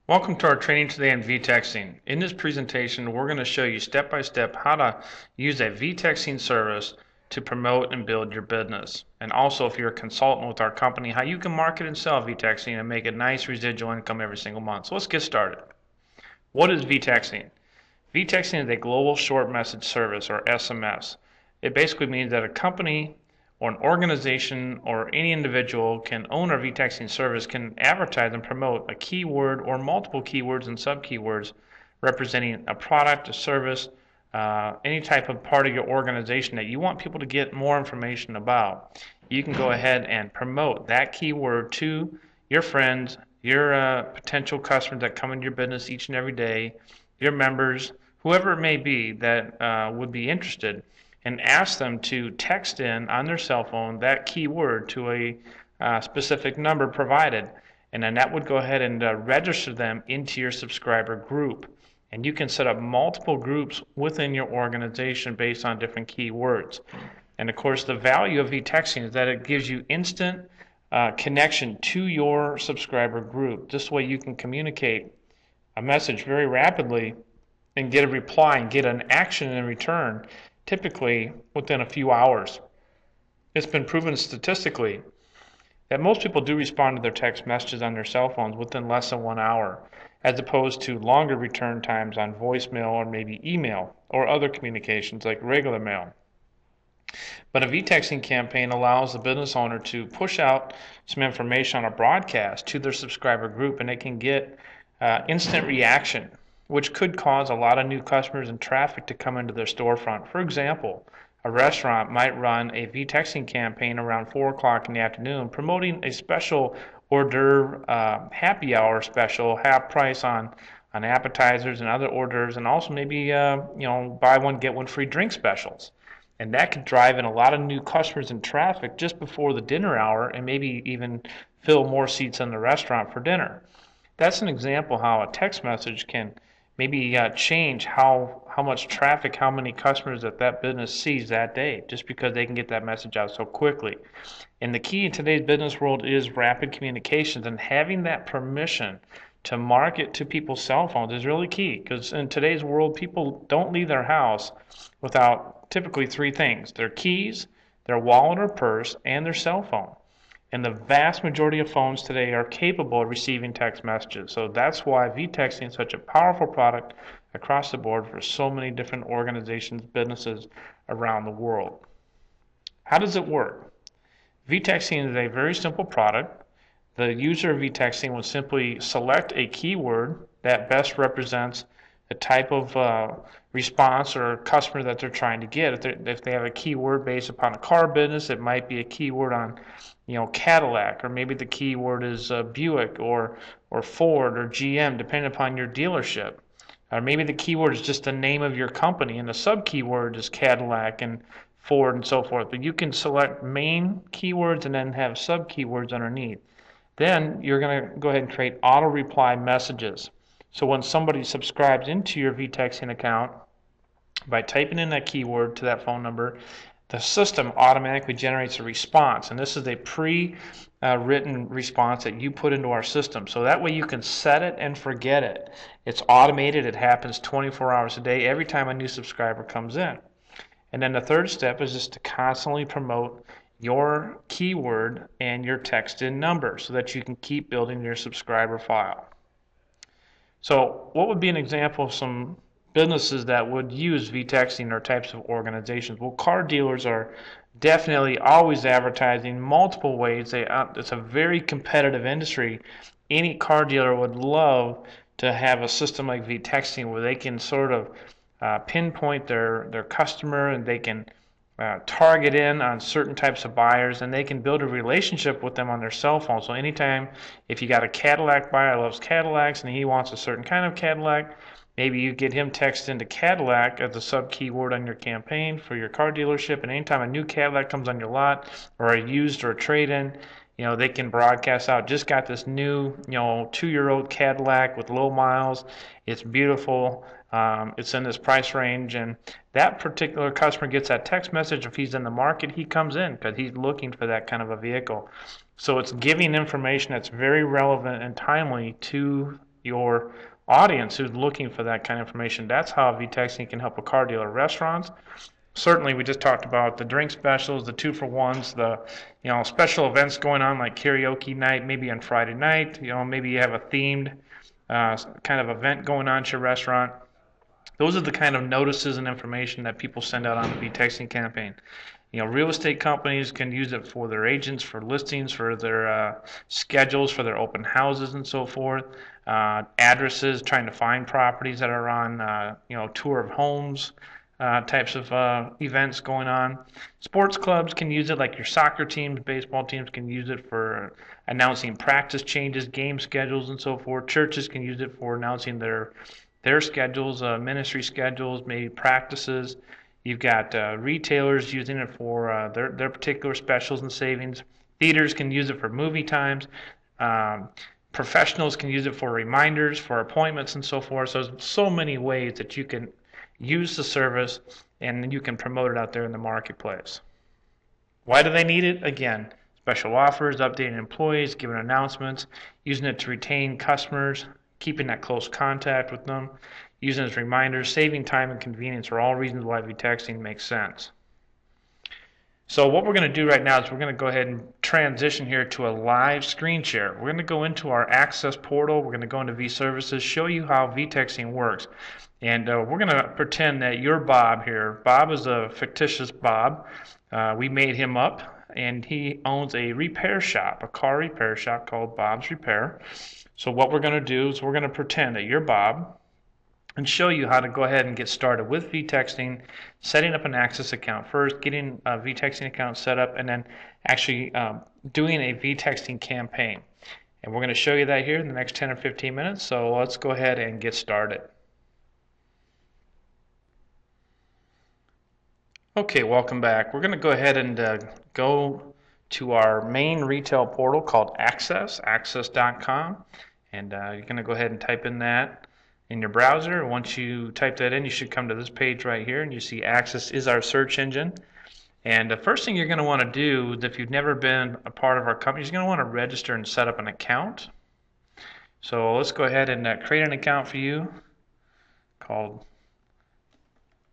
Welcome to our training today on V-Texting. In this presentation, we're going to show you step by step how to use a V-Texting service to promote and build your business. And also, if you're a consultant with our company, how you can market and sell V-Texting and make a nice residual income every single month. So let's get started. What is V-Texting? V-Texting is a global short message service, or SMS. It basically means that a company or an organization or any individual can own our V-Texting service, can advertise and promote a keyword or multiple keywords and sub-keywords representing a product, a service, any type of part of your organization that you want people to get more information about. You can go ahead and promote that keyword to your friends, your potential customers that come into your business each and every day, your members, whoever it may be that would be interested, and ask them to text in on their cell phone that keyword to a specific number provided. And then that would go ahead and register them into your subscriber group. And you can set up multiple groups within your organization based on different keywords. And of course, the value of e-texting is that it gives you instant connection to your subscriber group. This way you can communicate a message very rapidly and get a reply and get an action in return, typically within a few hours. It's been proven statistically that most people do respond to their text messages on their cell phones within less than 1 hour, as opposed to longer return times on voicemail or maybe email or other communications like regular mail. But a V-Texting campaign allows the business owner to push out some information on a broadcast to their subscriber group, and they can get instant reaction, which could cause a lot of new customers and traffic to come into their storefront. For example, a restaurant might run a V-Texting campaign around 4 o'clock in the afternoon promoting a special hors d'oeuvre happy hour special, half price on appetizers and other orders, and also maybe buy one get one free drink specials. And that could drive in a lot of new customers and traffic just before the dinner hour, and maybe even fill more seats in the restaurant for dinner. That's an example how a text message can maybe change how much traffic, how many customers that business sees that day, just because they can get that message out so quickly. And the key in today's business world is rapid communications, and having that permission to market to people's cell phones is really key, because in today's world, people don't leave their house without typically three things: their keys, their wallet or purse, and their cell phone. And the vast majority of phones today are capable of receiving text messages. So that's why V-Texting is such a powerful product across the board for so many different organizations, businesses around the world. How does it work? V-Texting is a very simple product. The user of V-Texting will simply select a keyword that best represents the type of response or customer that they're trying to get. If they have a keyword based upon a car business, it might be a keyword on, Cadillac, or maybe the keyword is Buick or Ford or GM, depending upon your dealership. Or maybe the keyword is just the name of your company, and the sub keyword is Cadillac and Ford and so forth. But you can select main keywords and then have sub keywords underneath. Then you're going to go ahead and create auto reply messages. So when somebody subscribes into your V-Texting account, by typing in that keyword to that phone number, the system automatically generates a response. And this is a pre-written response that you put into our system. So that way you can set it and forget it. It's automated. It happens 24 hours a day every time a new subscriber comes in. And then the third step is just to constantly promote your keyword and your text-in number so that you can keep building your subscriber file. So what would be an example of some businesses that would use V-Texting or types of organizations? Well, car dealers are definitely always advertising multiple ways. It's a very competitive industry. Any car dealer would love to have a system like V-Texting where they can sort of pinpoint their customer, and they can target in on certain types of buyers, and they can build a relationship with them on their cell phone. So anytime, if you got a Cadillac buyer loves Cadillacs and he wants a certain kind of Cadillac, maybe you get him text into Cadillac as a sub keyword on your campaign for your car dealership, and anytime a new Cadillac comes on your lot, or a used or a trade-in, they can broadcast out, just got this new 2-year-old Cadillac with low miles. It's beautiful. It's in this price range, and that particular customer gets that text message. If he's in the market, he comes in because he's looking for that kind of a vehicle. So it's giving information that's very relevant and timely to your audience who's looking for that kind of information. That's how V-Texting can help a car dealer. Restaurants, certainly we just talked about the drink specials, the 2-for-1s, the special events going on like karaoke night, maybe on Friday night. Maybe you have a themed kind of event going on at your restaurant. Those are the kind of notices and information that people send out on the V-Texting campaign. Real estate companies can use it for their agents, for listings, for their schedules, for their open houses and so forth. Addresses, trying to find properties that are on, tour of homes types of events going on. Sports clubs can use it, like your soccer teams, baseball teams can use it for announcing practice changes, game schedules, and so forth. Churches can use it for announcing their schedules, ministry schedules, maybe practices. You've got retailers using it for their particular specials and savings. Theaters can use it for movie times. Professionals can use it for reminders, for appointments, and so forth. So there's so many ways that you can use the service and you can promote it out there in the marketplace. Why do they need it? Again, special offers, updating employees, giving announcements, using it to retain customers, keeping that close contact with them, using it as reminders, saving time and convenience are all reasons why V-Texting makes sense. So what we're going to do right now is we're going to go ahead and transition here to a live screen share. We're going to go into our Access portal. We're going to go into V-Services, show you how V-Texting works. And we're going to pretend that you're Bob here. Bob is a fictitious Bob. We made him up, and he owns a repair shop, a car repair shop called Bob's Repair. So what we're going to do is we're going to pretend that you're Bob and show you how to go ahead and get started with V-Texting, setting up an Access account first, getting a V-Texting account set up, and then actually doing a V-Texting campaign. And we're going to show you that here in the next 10 or 15 minutes, so let's go ahead and get started. Okay, welcome back. We're going to go ahead and go to our main retail portal called Access, access.com, and you're going to go ahead and type in that in your browser. Once you type that in, you should come to this page right here, and you see Access is our search engine. And the first thing you're going to want to do, if you've never been a part of our company, is you're going to want to register and set up an account. So let's go ahead and create an account for you called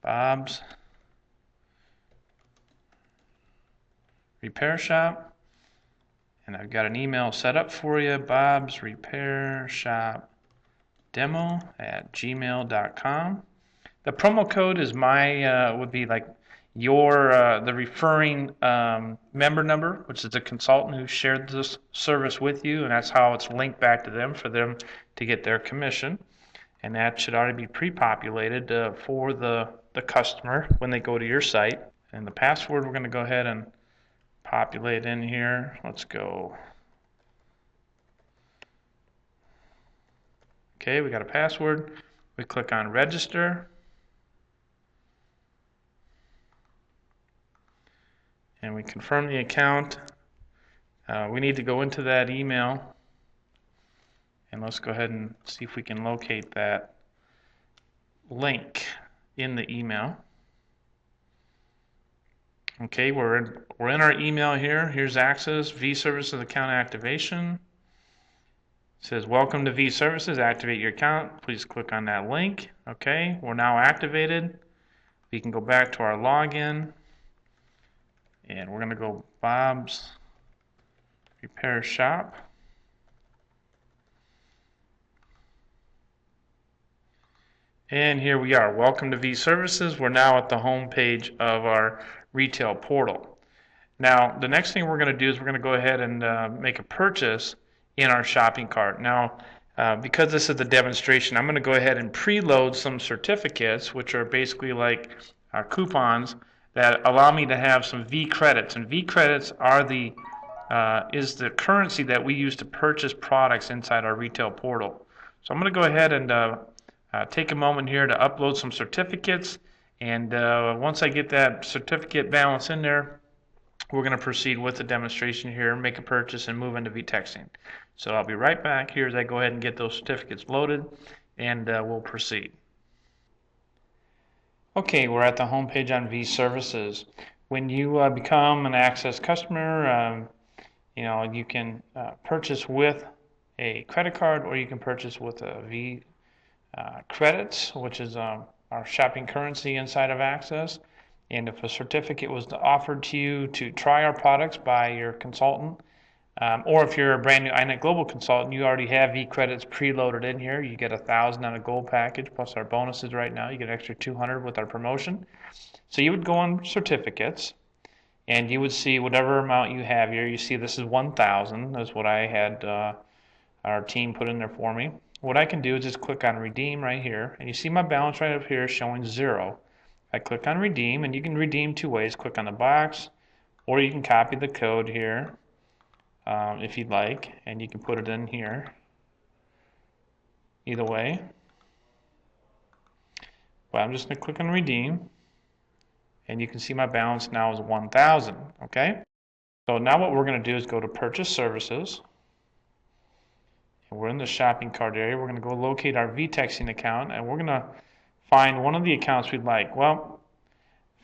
Bob's Repair Shop. And I've got an email set up for you, Bob's Repair Shop demo@gmail.com. The promo code is would be like the referring member number, which is the consultant who shared this service with you, and that's how it's linked back to them for them to get their commission. And that should already be pre-populated for the customer when they go to your site. And the password we're going to go ahead and populate in here. Let's go. Okay, we got a password. We click on register. And we confirm the account. We need to go into that email. And let's go ahead and see if we can locate that link in the email. Okay, we're in our email here. Here's Access, V-Services account activation. It says, welcome to V-Services, activate your account. Please click on that link. Okay, we're now activated. We can go back to our login. And we're going to go Bob's Repair Shop. And here we are. Welcome to V-Services. We're now at the home page of our retail portal. Now, the next thing we're going to do is we're going to go ahead and make a purchase in our shopping cart. Now, because this is the demonstration, I'm going to go ahead and preload some certificates, which are basically like coupons that allow me to have some V credits. And V credits are is the currency that we use to purchase products inside our retail portal. So I'm going to go ahead and take a moment here to upload some certificates. And once I get that certificate balance in there, we're going to proceed with the demonstration here, make a purchase, and move into V-Texting. So I'll be right back here as I go ahead and get those certificates loaded, and we'll proceed. Okay, we're at the home page on V-Services. When you become an Access customer, you can purchase with a credit card, or you can purchase with a V credits, which is our shopping currency inside of Access. And if a certificate was offered to you to try our products by your consultant, or if you're a brand new iNetGlobal consultant, you already have e-credits preloaded in here. You get 1,000 on a gold package plus our bonuses right now. You get an extra 200 with our promotion. So you would go on certificates, and you would see whatever amount you have here. You see this is 1,000. That's what I had our team put in there for me. What I can do is just click on redeem right here, and you see my balance right up here showing 0. I click on redeem, and you can redeem two ways. Click on the box, or you can copy the code here if you'd like, and you can put it in here. Either way. But I'm just going to click on redeem, and you can see my balance now is 1,000. Okay? So now what we're going to do is go to purchase services. And we're in the shopping cart area. We're going to go locate our VTexting account, and we're going to find one of the accounts we'd like. Well,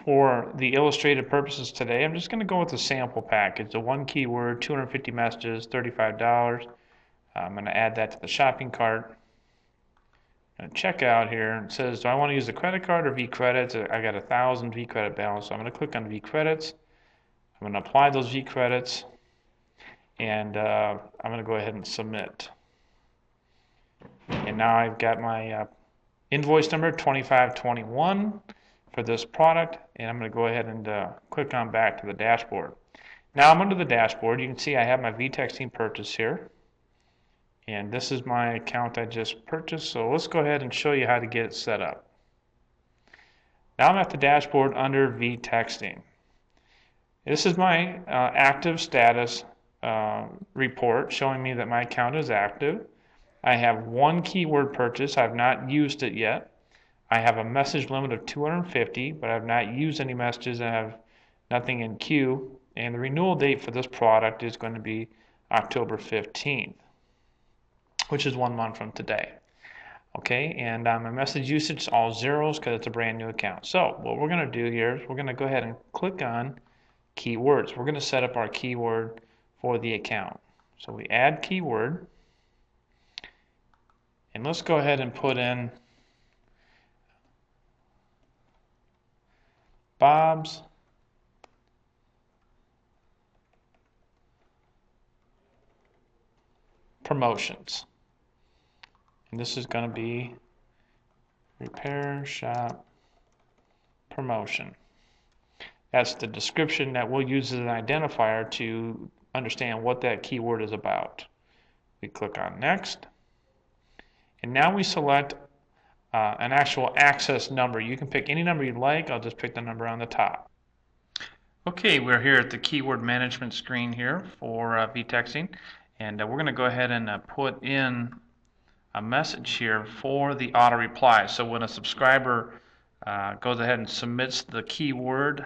for the illustrated purposes today, I'm just going to go with the sample package, the one keyword, 250 messages, $35. I'm going to add that to the shopping cart. I'm going to check out here, and it says, do I want to use the credit card or V credits? I got 1,000 V credit balance, so I'm going to click on V credits. I'm going to apply those V credits, and I'm going to go ahead and submit. And now I've got my invoice number 2521 for this product, and I'm going to go ahead and click on back to the dashboard. Now I'm under the dashboard. You can see I have my VTexting purchase here, and this is my account I just purchased. So let's go ahead and show you how to get it set up. Now I'm at the dashboard under VTexting. This is my active status report showing me that my account is active. I have one keyword purchase. I've not used it yet. I have a message limit of 250, but I've not used any messages. I have nothing in queue. And the renewal date for this product is going to be October 15th, which is 1 month from today. Okay, and my message usage is all zeros because it's a brand new account. So what we're going to do here is we're going to go ahead and click on keywords. We're going to set up our keyword for the account. So we add keyword. And let's go ahead and put in Bob's promotions. And this is going to be repair shop promotion. That's the description that we'll use as an identifier to understand what that keyword is about. We click on next. And now we select an actual access number. You can pick any number you'd like. I'll just pick the number on the top. Okay, we're here at the keyword management screen here for VTexting, and we're going to go ahead and put in a message here for the auto reply. So when a subscriber goes ahead and submits the keyword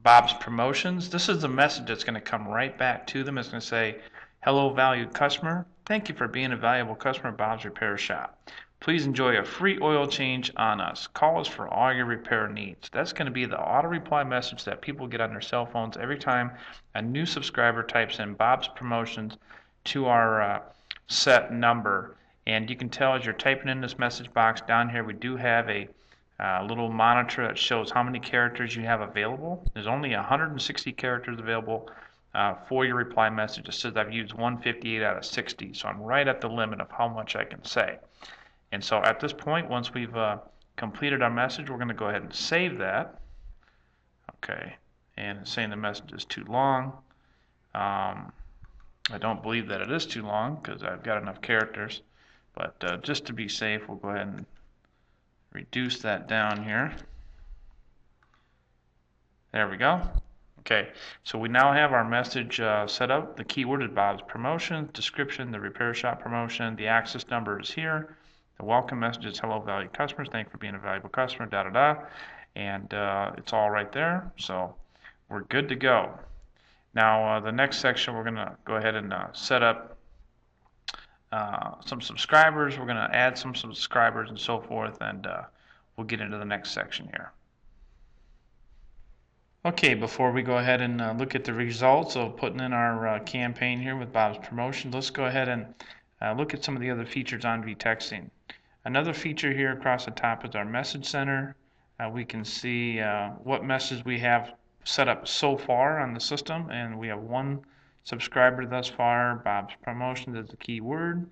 Bob's promotions, this is the message that's going to come right back to them. It's going to say, hello valued customer, thank you for being a valuable customer at Bob's Repair Shop. Please enjoy a free oil change on us. Call us for all your repair needs. That's going to be the auto reply message that people get on their cell phones every time a new subscriber types in Bob's promotions to our set number. And you can tell as you're typing in this message box down here, we do have a little monitor that shows how many characters you have available. There's only 160 characters available for your reply message. It says I've used 158 out of 60, so I'm right at the limit of how much I can say. And so at this point, once we've completed our message, we're going to go ahead and save that. Okay, and it's saying the message is too long. I don't believe that it is too long because I've got enough characters. But just to be safe, we'll go ahead and reduce that down here. There we go. Okay, so we now have our message set up. The keyword is Bob's promotion, description, the repair shop promotion, the access number is here. The welcome message is hello valued customers, thank you for being a valuable customer, da da da. And it's all right there, so we're good to go. Now the next section, we're going to go ahead and set up some subscribers. We're going to add some subscribers and so forth, and we'll get into the next section here. Okay, before we go ahead and look at the results of putting in our campaign here with Bob's promotion, let's go ahead and look at some of the other features on vTexting. Another feature here across the top is our message center. We can see what messages we have set up so far on the system, and we have one subscriber thus far. Bob's Promotions is the keyword.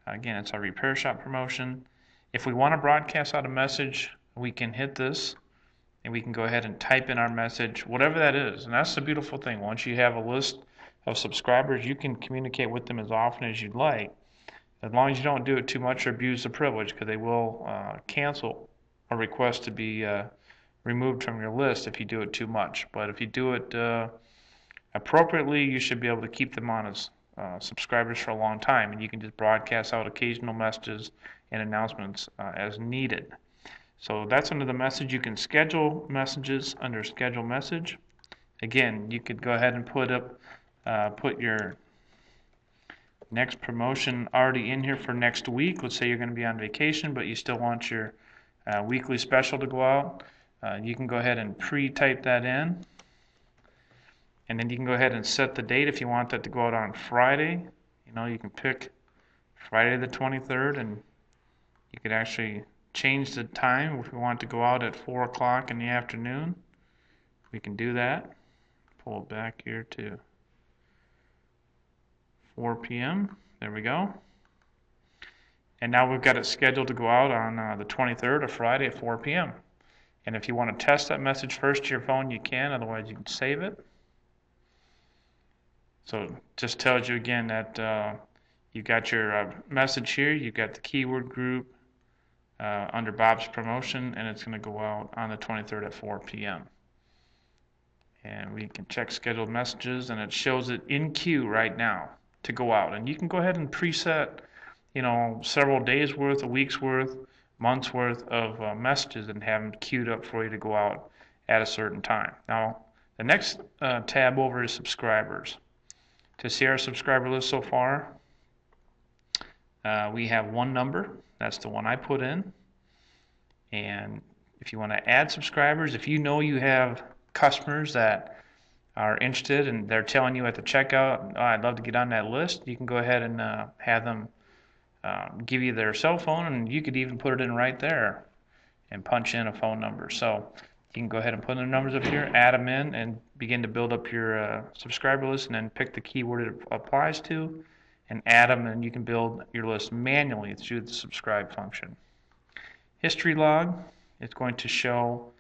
Again, it's our repair shop promotion. If we want to broadcast out a message, we can hit this and we can go ahead and type in our message, whatever that is. And that's the beautiful thing. Once you have a list of subscribers, you can communicate with them as often as you'd like, as long as you don't do it too much or abuse the privilege, because they will cancel a request to be removed from your list if you do it too much. But if you do it appropriately, you should be able to keep them on as subscribers for a long time, and you can just broadcast out occasional messages and announcements as needed. So that's under the message. You can schedule messages under schedule message. Again, you could go ahead and put your next promotion already in here for next week. Let's say you're going to be on vacation, but you still want your weekly special to go out. You can go ahead and pre-type that in, and then you can go ahead and set the date if you want that to go out on Friday. You can pick Friday the 23rd, and you could actually change the time. If we want to go out at 4 o'clock in the afternoon, we can do that. Pull it back here to 4 p.m. There we go. And now we've got it scheduled to go out on the 23rd, of Friday at 4 p.m. And if you want to test that message first to your phone, you can. Otherwise, you can save it. So it just tells you again that you got your message here. You've got the keyword group under Bob's Promotion, and it's going to go out on the 23rd at 4 p.m. And we can check scheduled messages, and it shows it in queue right now to go out. And you can go ahead and preset, several days worth, a week's worth, months worth of messages and have them queued up for you to go out at a certain time. Now, the next tab over is subscribers. To see our subscriber list so far, we have one number. That's the one I put in. And if you want to add subscribers, if you know you have customers that are interested and they're telling you at the checkout, oh, I'd love to get on that list, you can go ahead and have them give you their cell phone, and you could even put it in right there and punch in a phone number. So you can go ahead and put the numbers up here, add them in, and begin to build up your subscriber list, and then pick the keyword it applies to and add them, and you can build your list manually through the subscribe function. History log is going to show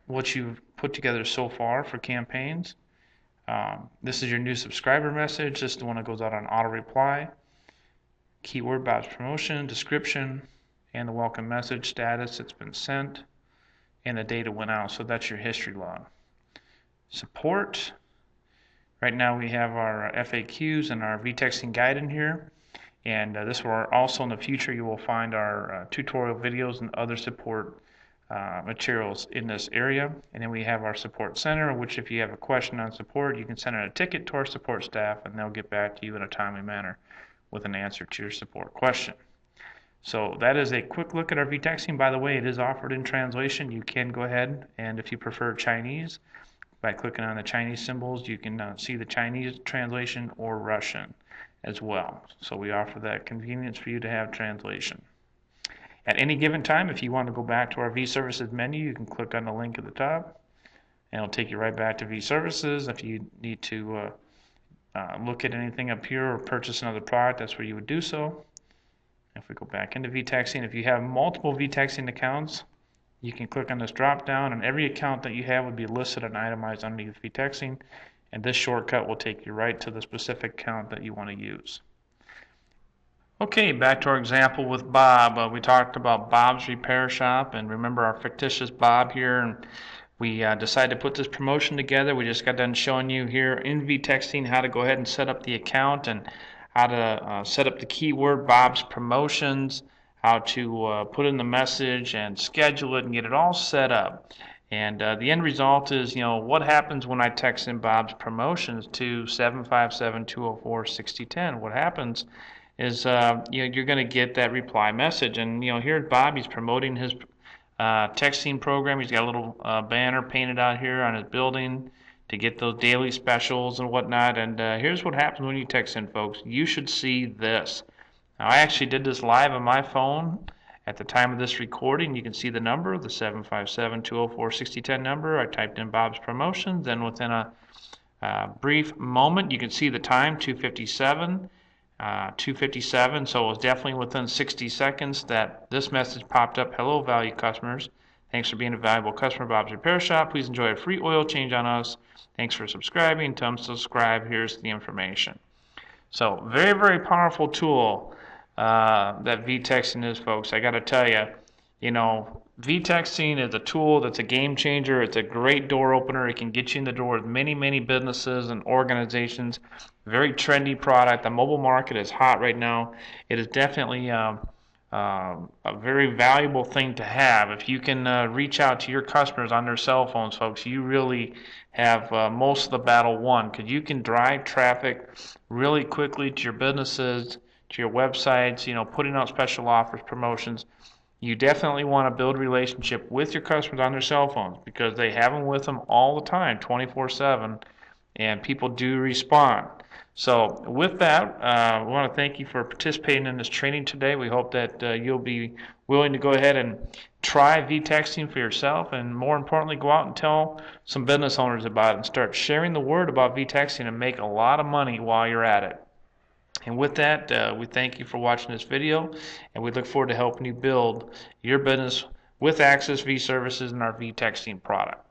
what you've put together so far for campaigns. This is your new subscriber message. This is the one that goes out on auto reply. Keyword, Bob's Promotion, description, and the welcome message status. It's been sent, and the data went out. So that's your history log. Support. Right now we have our FAQs and our vTexting guide in here. And this will also in the future you will find our tutorial videos and other support materials in this area. And then we have our support center, which if you have a question on support, you can send in a ticket to our support staff and they'll get back to you in a timely manner with an answer to your support question. So that is a quick look at our vTexting. By the way, it is offered in translation. You can go ahead, and if you prefer Chinese, by clicking on the Chinese symbols, you can see the Chinese translation or Russian as well. So we offer that convenience for you to have translation. At any given time, if you want to go back to our vServices menu, you can click on the link at the top, and it'll take you right back to vServices. If you need to look at anything up here or purchase another product, that's where you would do so. If we go back into vTexting, if you have multiple vTexting accounts, you can click on this drop down, and every account that you have would be listed and itemized underneath vTexting, and this shortcut will take you right to the specific account that you want to use. Okay, back to our example with Bob. We talked about Bob's Repair Shop, and remember our fictitious Bob here, and we decided to put this promotion together. We just got done showing you here in vTexting how to go ahead and set up the account and how to set up the keyword Bob's Promotions, how to put in the message and schedule it and get it all set up. And the end result is, what happens when I text in Bob's Promotions to 757-204-6010? What happens is, you're going to get that reply message. And, here at Bob, he's promoting his texting program. He's got a little banner painted out here on his building to get those daily specials and whatnot. And here's what happens when you text in, folks. You should see this. Now, I actually did this live on my phone at the time of this recording. You can see the number, the 757-204-6010 number. I typed in Bob's Promotions, then within a brief moment you can see the time, 2:57. 2:57, so it was definitely within 60 seconds that this message popped up. Hello, valued customers. Thanks for being a valuable customer of Bob's Repair Shop. Please enjoy a free oil change on us. Thanks for subscribing. To unsubscribe, here's the information. So very, very powerful tool that V-texting is, folks. I got to tell you, V-texting is a tool that's a game changer. It's a great door opener. It can get you in the door with many, many businesses and organizations. Very trendy product. The mobile market is hot right now. It is definitely a very valuable thing to have. If you can reach out to your customers on their cell phones, folks, you really have most of the battle won, because you can drive traffic really quickly to your businesses, to your websites, putting out special offers, promotions. You definitely want to build a relationship with your customers on their cell phones, because they have them with them all the time, 24/7, and people do respond. So with that, I want to thank you for participating in this training today. We hope that you'll be willing to go ahead and try V-texting for yourself, and more importantly, go out and tell some business owners about it and start sharing the word about V-texting and make a lot of money while you're at it. And with that, we thank you for watching this video, and we look forward to helping you build your business with Access V Services and our V-texting product.